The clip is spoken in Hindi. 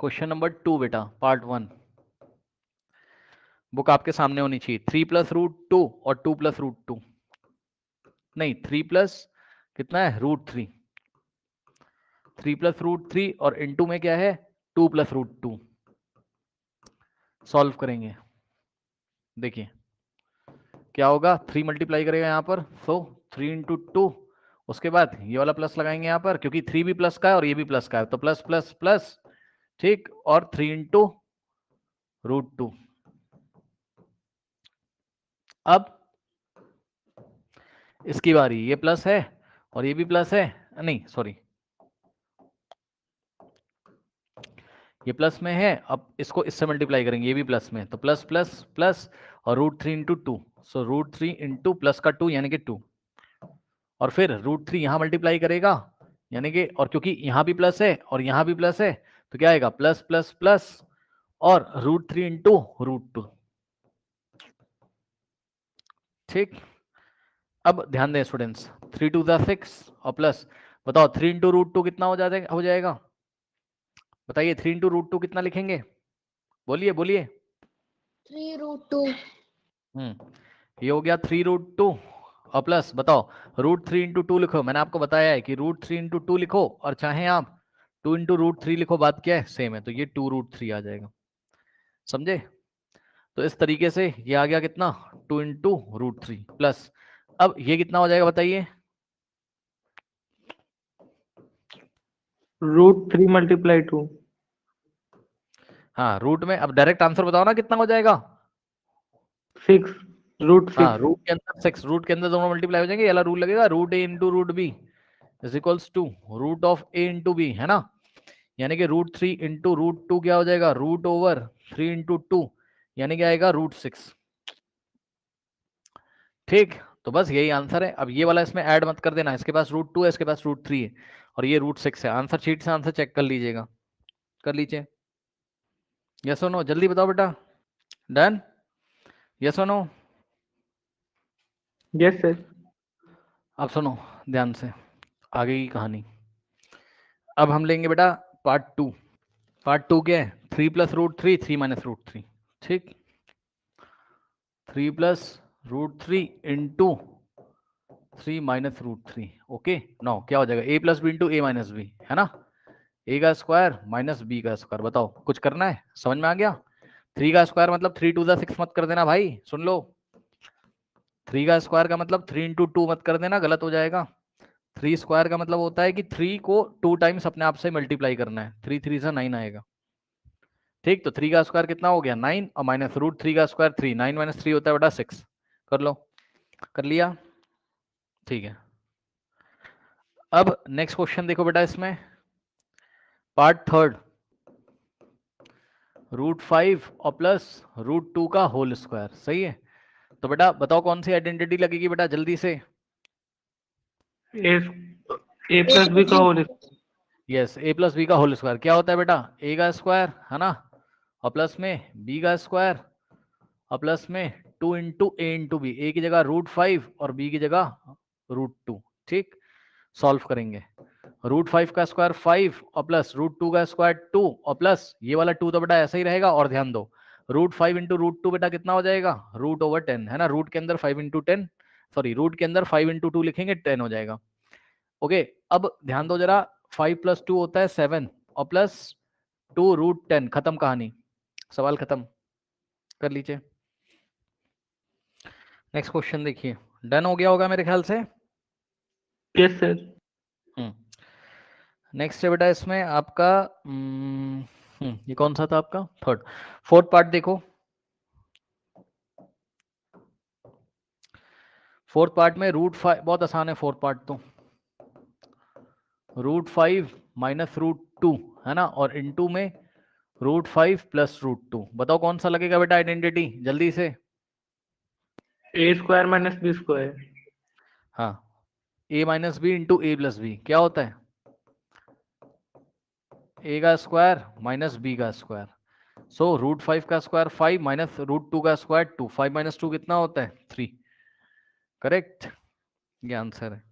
क्वेश्चन नंबर 2 बेटा, पार्ट 1। बुक आपके सामने होनी चाहिए। 3 प्लस रूट 2 और 2 प्लस रूट 2, नहीं 3 प्लस कितना है रूट 3, 3 प्लस रूट 3 और इनटू में क्या है 2 प्लस रूट 2। सॉल्व करेंगे, देखिए क्या होगा। 3 मल्टीप्लाई करेगा यहाँ पर, सो 3 इंटू 2, उसके बाद ये वाला प्लस लगाएंगे यहाँ पर, क्योंकि 3 भी प्लस का है और ये भी प्लस का है, तो प्लस प्लस प्लस, ठीक, और 3 इंटू रूट 2। अब इसकी बारी, ये प्लस है और ये भी प्लस है, नहीं सॉरी, ये प्लस में है, अब इसको इससे मल्टीप्लाई करेंगे, ये भी प्लस में, तो प्लस प्लस प्लस और root 3 into 2, so root 3 into plus का 2 यानी कि 2, और फिर रूट 3 यहां मल्टीप्लाई करेगा यानी कि, और क्योंकि यहां भी प्लस है और यहां भी प्लस है तो क्या आएगा प्लस प्लस प्लस और रूट 3 इंटू रूट 2। ठीक, अब ध्यान दें स्टूडेंट्स, 3 टू द 6 और प्लस, बताओ 3 इंटू रूट 2 कितना हो जाएगा, बताइए 3 इंटू रूट 2 कितना लिखेंगे, बोलिए बोलिए। 3 रूट 2। ये हो गया 3 रूट 2 और प्लस, बताओ रूट 3 इंटू 2 लिखो, मैंने आपको बताया है कि रूट 3 इंटू 2 लिखो, और चाहे आप 2 इंटू रूट 3 लिखो, बात क्या है सेम है, तो ये 2 रूट 3 आ जाएगा, समझे। तो इस तरीके से ये आ गया कितना 2 इंटू रूट 3 प्लस, अब ये कितना हो जाएगा बताइए, रूट 3 मल्टीप्लाई 2। हाँ रूट में, अब डायरेक्ट आंसर बताओ ना कितना हो जाएगा। 6 रूट 6। हाँ रूट के अंदर 6, रूट के अंदर दोनों मल्टीप्लाई हो जाएंगे, ये वाला रूल लगेगा, root A into root B is equals to root of A into B, है ना, यानी कि रूट 3 इंटू रूट 2 क्या हो जाएगा रूट ओवर 3 इंटू 2, यानी कि आएगा रूट 6। ठीक, तो बस यही आंसर है। अब ये वाला इसमें ऐड मत कर देना, इसके पास रूट 2 है, इसके पास रूट 3 है और ये रूट 6 है। आंसर शीट से आंसर चेक कर लीजिएगा, कर लीजिए। यस और नो, जल्दी बताओ बेटा, डन, यस और नो। Yes sir. अब सुनो ध्यान से आगे की कहानी। अब हम लेंगे बेटा पार्ट 2। पार्ट 2 क्या है, 3 प्लस रूट 3, 3 माइनस रूट 3, ठीक, 3 plus root 3 into 3 minus root 3, okay. Now क्या हो जाएगा a plus B into A minus B, है ना, a का स्क्वायर माइनस b का स्क्वायर। बताओ कुछ करना है, समझ में आ गया। 3 का स्क्वायर मतलब 3 टू द 6 मत कर देना भाई, सुन लो, 3 का स्क्वायर का मतलब 3 इंटू 2 मत कर देना, गलत हो जाएगा। 3 स्क्वायर का मतलब होता है कि 3 को 2 टाइम्स अपने आप से मल्टीप्लाई करना है, 3 3 से 9 आएगा, ठीक। तो 3 का स्क्वायर कितना हो गया 9 और माइनस रूट 3 का स्क्वायर 3, 9 माइनस 3 होता है बेटा 6, कर लो, कर लिया, ठीक है। अब नेक्स्ट क्वेश्चन देखो बेटा, इसमें पार्ट 3, रूट 5 और प्लस रूट 2 का होल स्क्वायर, सही है। तो बेटा बताओ कौन सी आइडेंटिटी लगेगी बेटा जल्दी से। ए प्लस बी का होल। यस, ए प्लस बी का होल स्क्वायर क्या होता है बेटा, ए का स्क्वायर, है ना, और प्लस में बी का स्क्वायर और प्लस में 2 इंटू ए इंटू बी, ए की जगह रूट 5 और बी की जगह रूट 2, ठीक। सॉल्व करेंगे, रूट 5 का स्क्वायर 5 और प्लस रूट 2 का स्क्वायर 2 और प्लस ये वाला 2 तो बेटा ऐसा ही रहेगा, और ध्यान दो रूट 5 इंटू रूट 2 बेटा कितना हो जाएगा रूट ओवर 10, है ना, रूट के अंदर 5 इंटू 10, सॉरी रूट के अंदर 5 इंटू 2 लिखेंगे 10 हो जाएगा, ओके। अब ध्यान दो जरा, 5 प्लस 2 होता है 7 और प्लस 2 रूट 10, खत्म कहानी, सवाल खत्म, कर लीजिए। नेक्स्ट क्वेश्चन देखिए, डन हो गया होगा मेरे ख्याल से। Yes sir. नेक्स्ट है बेटा इसमें आपका ये कौन सा था आपका, थर्ड, फोर्थ पार्ट देखो। फोर्थ पार्ट में रूट 5, बहुत आसान है फोर्थ पार्ट तो, रूट 5 माइनस रूट 2, है ना, और इनटू में रूट 5 प्लस रूट 2, बताओ कौन सा लगेगा बेटा आइडेंटिटी जल्दी से। ए स्क्वायर माइनस बी स्क्वायर। हाँ, ए माइनस बी इंटू ए प्लस बी क्या होता है, ए का स्क्वायर माइनस बी का स्क्वायर, सो रूट 5 का स्क्वायर 5 माइनस रूट 2 का स्क्वायर 2, 5 माइनस 2 कितना होता है 3, करेक्ट, ये आंसर है।